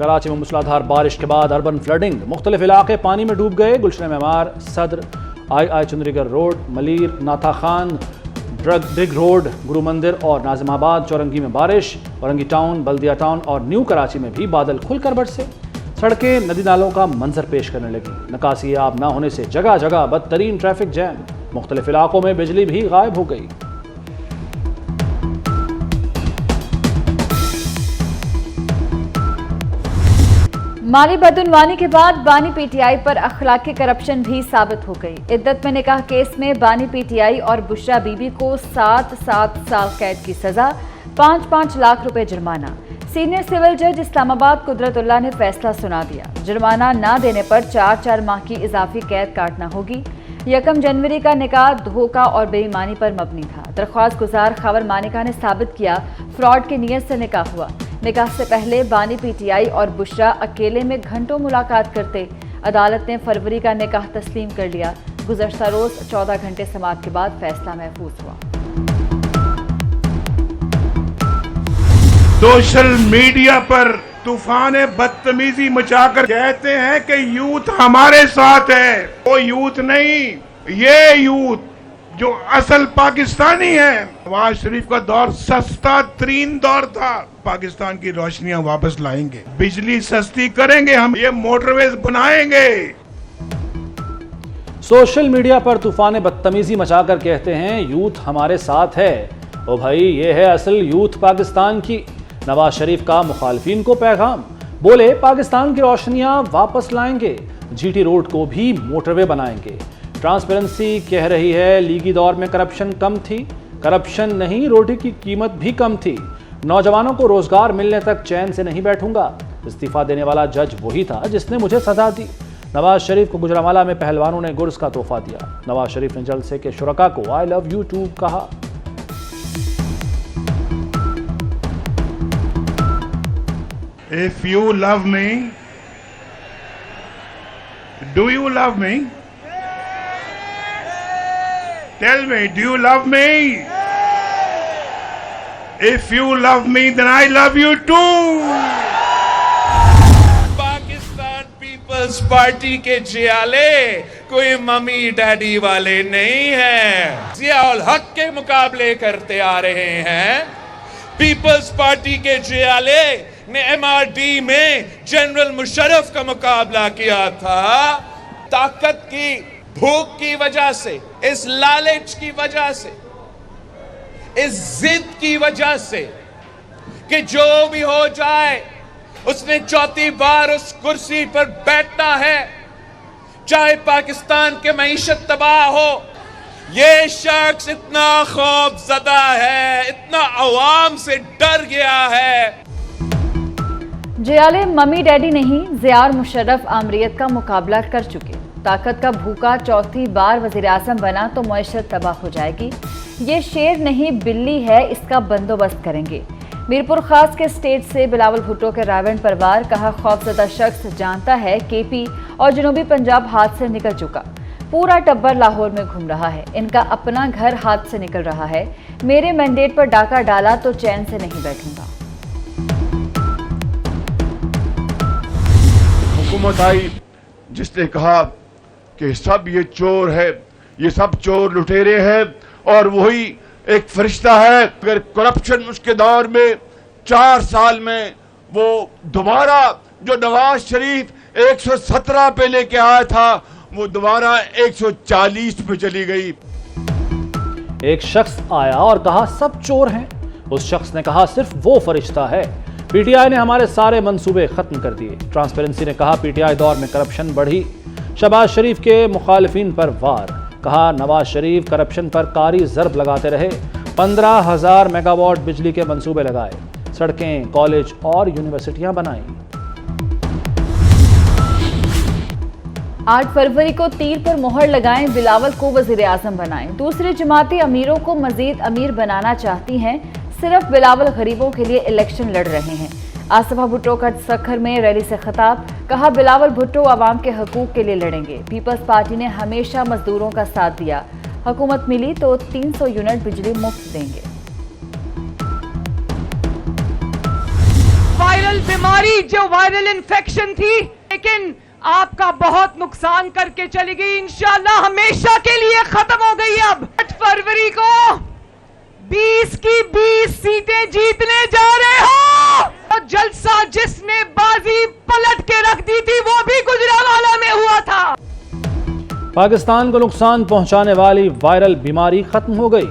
कराची में मूसलाधार बारिश के बाद अर्बन फ्लडिंग, मुख्तलिफ इलाके पानी में डूब गए। गुलशन मेमार, सदर, आई चुंदरीगर रोड, मलीर, नाथा खान, ड्रिग रोड, गुरु मंदिर और नाजिमाबाद चौरंगी में बारिश। औरंगी टाउन, बल्दिया टाउन और न्यू कराची में भी बादल खुलकर बरसे। सड़कें नदी नालों का मंजर पेश करने लगी। निकासी आब न होने से जगह जगह बदतरीन ट्रैफिक जैम। मुख्तलिफ इलाकों में बिजली भी गायब हो गई। माली बदउनवानी के बाद बानी पीटीआई पर अखलाकी करप्शन भी साबित हो गई। इद्दत में निकाह केस में बानी पीटीआई और बुशरा बीबी को 7-7 साल कैद की सजा, 5-5 लाख रुपए जुर्माना। सीनियर सिविल जज इस्लामाबाद कुदरतुल्लाह ने फैसला सुना दिया। जुर्माना न देने पर 4-4 माह की इजाफी कैद काटना होगी। 1 जनवरी का निकाह धोखा और बेईमानी पर मबनी था। दरख्वास्त गुजार खबर मानिका ने साबित किया फ्रॉड की नीयत से निकाह हुआ। निकाह से पहले बानी पीटीआई और बुशरा अकेले में घंटों मुलाकात करते। अदालत ने फरवरी का निकाह तस्लीम कर लिया। गुज़श्ता रोज 14 घंटे समाअत के बाद फैसला महफूज हुआ। सोशल मीडिया पर तूफान बदतमीजी मचाकर कहते हैं कि यूथ हमारे साथ है। वो यूथ नहीं, ये यूथ जो असल पाकिस्तानी है। नवाज शरीफ का दौर सस्ता तरीन दौर था। पाकिस्तान की रोशनियां वापस लाएंगे, बिजली सस्ती करेंगे, हम ये मोटरवेज बनाएंगे। सोशल मीडिया पर तूफान बदतमीजी मचाकर कहते हैं यूथ हमारे साथ है। ओ भाई, ये है असल यूथ पाकिस्तान की। नवाज शरीफ का मुखालफिन को पैगाम, बोले पाकिस्तान की रोशनियां वापस लाएंगे, जीटी रोड को भी मोटरवे बनाएंगे। ट्रांसपेरेंसी कह रही है लीगी दौर में करप्शन कम थी। करप्शन नहीं, रोटी की कीमत भी कम थी। नौजवानों को रोजगार मिलने तक चैन से नहीं बैठूंगा। इस्तीफा देने वाला जज वही था जिसने मुझे सजा दी। नवाज शरीफ को गुजरांवाला में पहलवानों ने गुर्स का तोहफा दिया। नवाज शरीफ ने जलसे के शुरका को आई लव यू टू कहा। If you love me, do you love me? Tell me, do you love me? If you love me, then I love you too. Pakistan peoples party के जियाले कोई मम्मी डैडी वाले नहीं हैं। जियाउल हक के मुकाबले करते आ रहे हैं। पीपल्स पार्टी के जियाले ने MRD में जनरल मुशर्रफ का मुकाबला किया था। ताकत की भूख की वजह से, इस लालच की वजह से, इस जिद की वजह से कि जो भी हो जाए उसने चौथी बार उस कुर्सी पर बैठना है, चाहे पाकिस्तान के मईशत तबाह हो। ये शख्स इतना खौफजदा है, इतना अवाम से डर गया है। जियाले मम्मी डैडी नहीं, ज़ियाउर मुशर्रफ आमरीत का मुकाबला कर चुके। ताकत का भूखा चौथी बार वज़ीर आज़म बना तो मईशत तबाह हो जाएगी। ये शेर नहीं बिल्ली है, इसका बंदोबस्त करेंगे। मीरपुर खास के स्टेज से बिलावल भुट्टो के रावण परवार, कहा खौफजदा शख्स जानता है KP और जनूबी पंजाब हाथ से निकल चुका। पूरा टब्बर लाहौर में घूम रहा है। इनका अपना घर हाथ से निकल रहा है। मेरे मैंडेट पर डाका डाला तो चैन से नहीं बैठूंगा। हुकूमत आई जिसने कहा कि सब ये चोर है, ये सब चोर लुटेरे हैं और वही एक फरिश्ता है। अगर करप्शन उसके दौर में 4 साल में वो दोबारा जो नवाज शरीफ 117 पे लेके आया था, वो दोबारा 140 पे चली गई। एक शख्स आया और कहा सब चोर हैं। उस शख्स ने कहा सिर्फ वो फरिश्ता है। पीटीआई ने हमारे सारे मंसूबे खत्म कर दिए। ट्रांसपेरेंसी ने कहा पीटीआई दौर में करप्शन बढ़ी। शहबाज शरीफ के मुखालिफिन पर वार, कहा नवाज शरीफ करप्शन पर कारी ज़रब लगाते रहे। 15,000 मेगावाट बिजली के मंसूबे लगाए। सड़कें, कॉलेज और यूनिवर्सिटियां बनाई। 8 फरवरी को तीर पर मोहर लगाएं, बिलावल को वज़ीर आज़म बनाएं। दूसरे जमाती अमीरों को मजीद अमीर बनाना चाहती हैं। सिर्फ बिलावल गरीबों के लिए इलेक्शन लड़ रहे हैं। आसफा भुट्टो का सखर में रैली से खिताब, कहा बिलावल भुट्टो आवाम के हकूक के लिए लड़ेंगे। पीपल्स पार्टी ने हमेशा मजदूरों का साथ दिया। हुकूमत मिली तो 300 यूनिट बिजली मुफ्त देंगे। वायरल बीमारी जो वायरल इन्फेक्शन थी, लेकिन आपका बहुत नुकसान करके चली गई, इंशाल्लाह हमेशा के लिए खत्म हो गई। अब 8 फरवरी को 20 की 20 सीटें जीतने जा रहे हो। और जलसा जिसने बाजी पलट के रख दी थी वो भी गुजरांवाला में हुआ था। पाकिस्तान को नुकसान पहुंचाने वाली वायरल बीमारी खत्म हो गई।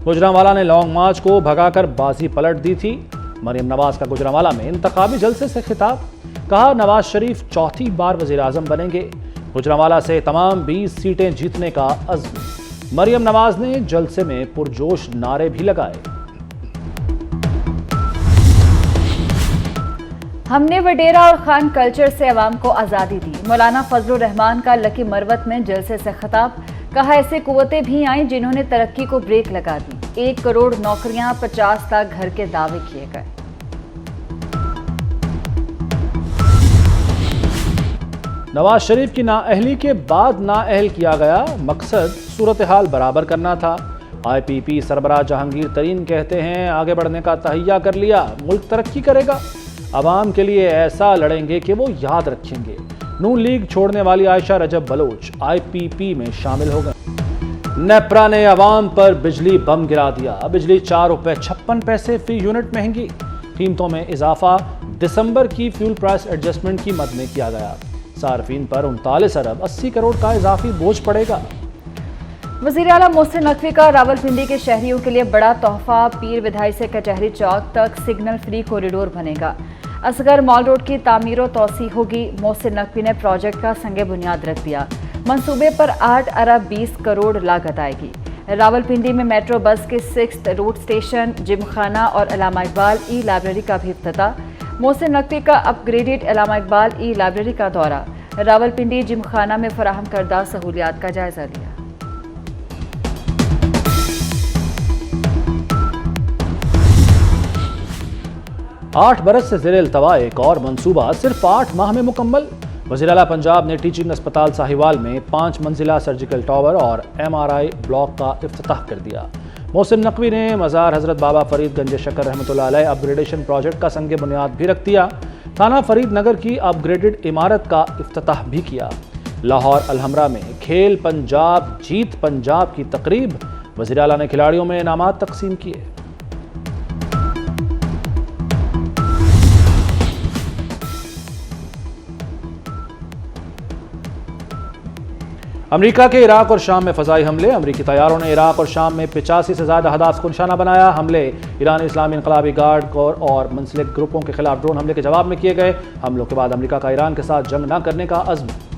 गुजरांवाला ने लॉन्ग मार्च को भगाकर बाजी पलट दी थी। मरियम नवाज का गुजरांवाला में इंतखाबी जलसे से खिताब, कहा नवाज शरीफ चौथी बार वजीर आजम बनेंगे। गुजरांवाला से तमाम 20 सीटें जीतने का अज़्म। मरियम नवाज ने जलसे में पुरजोश नारे भी लगाए। हमने वडेरा और खान कल्चर से अवाम को आज़ादी दी। मौलाना फजलुर रहमान का लकी मरवत में जलसे से खिताब, कहा ऐसे कुव्वतें भी आईं जिन्होंने तरक्की को ब्रेक लगा दी। 1 करोड़ नौकरियां, 50 लाख घर के दावे किए गए। नवाज शरीफ की नाअहली के बाद नाअहल किया गया मकसद सूरत हाल बराबर करना था। IPP सरबराह जहांगीर तरीन कहते हैं आगे बढ़ने का तहैया कर लिया, मुल्क तरक्की करेगा। अवाम के लिए ऐसा लड़ेंगे कि वो याद रखेंगे। नून लीग छोड़ने वाली आयशा रजब बलोच IPP में शामिल हो गए। नेप्रा ने अवाम पर बिजली बम गिरा दिया। बिजली 4 रुपये 56 पैसे फी यूनिट महंगी। कीमतों में इजाफा दिसंबर की फ्यूल प्राइस एडजस्टमेंट की मद में किया गया। सार्फिन पर 39 अरब 80 करोड़ का इजाफी बोझ पड़ेगा। वज़ीर आला मोहसिन नकवी का रावलपिंडी के शहरियों के लिए बड़ा तोहफा। पीर विधाई से कचहरी चौक तक सिग्नल फ्री कॉरिडोर बनेगा। असगर मॉल रोड की तामीर व तोसी होगी। मोहसिन नकवी ने प्रोजेक्ट का संगे बुनियाद रख दिया। मंसूबे पर 8 अरब 20 करोड़ लागत आएगी। रावलपिंडी में मेट्रो बस के 6th रूट स्टेशन, जिमखाना और अल्लामा इकबाल ई लाइब्रेरी का भी इफ्तिताह। मोहसिन नकवी का अपग्रेडेड अल्लामा इकबाल ई लाइब्रेरी का दौरा। रावलपिंडी जिमखाना में फराहम करदा सहूलियात का जायजा लिया। आठ बरस से ज़ेर इल्तवा एक और मंसूबा सिर्फ 8 माह में मुकम्मल। वज़ीर आला पंजाब ने टीचिंग अस्पताल साहिवाल में 5 मंजिला सर्जिकल टावर और MRI ब्लॉक का इफ्तिताह कर दिया। मोहसिन नकवी ने मज़ार हज़रत बाबा फरीद गंज शकर रहमतुल्लाह अलैह अपग्रेडेशन प्रोजेक्ट का संगे बुनियाद भी रख दिया। थाना फरीद नगर की अपग्रेडेड इमारत का इफ्तिताह भी किया। लाहौर अलहमरा में खेल पंजाब जीत पंजाब की तकरीब, वज़ीर आला ने खिलाड़ियों में इनामात तकसीम किए। अमेरिका के इराक और शाम में फ़ज़ाई हमले। अमेरिकी तैयारों ने इराक और शाम में 85 से ज़्यादा हदाफ को निशाना बनाया। हमले ईरानी इस्लामी इनकलाबी गार्ड कोर और मुंसलिक ग्रुपों के खिलाफ ड्रोन हमले के जवाब में किए गए। हमलों के बाद अमेरिका का ईरान के साथ जंग न करने का अज़्म।